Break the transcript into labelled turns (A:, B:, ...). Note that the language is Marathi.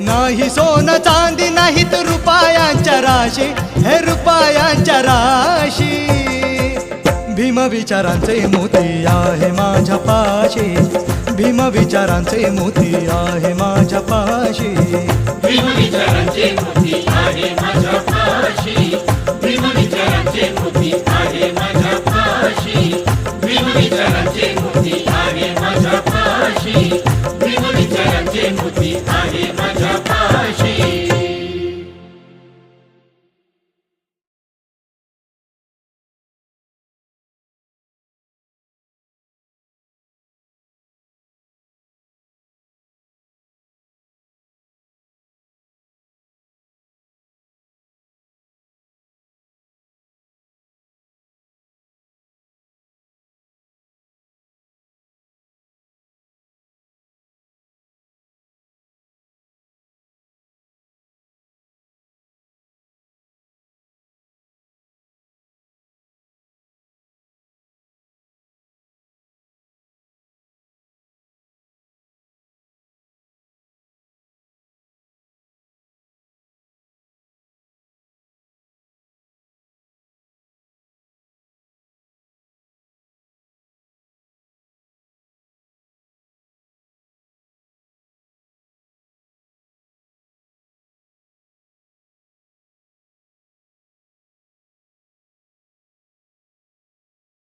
A: नाही सोनं चांदी नाहीत रुपयांच्या राशी, हे रुपयांच्या राशी. भीम विचारांचे मोती आहे माझ्या पाशी, भीम विचारांचे मोती आहे माझ्या पाशी.
B: भीम विचारांचे मोती आहे माझ्या पाशी, भीम विचारांचे मोती आहे माझ्या पाशी, भीम विचारांचे मोती आहे माझ्या पाशी, भीम विचारांचे मोती आहे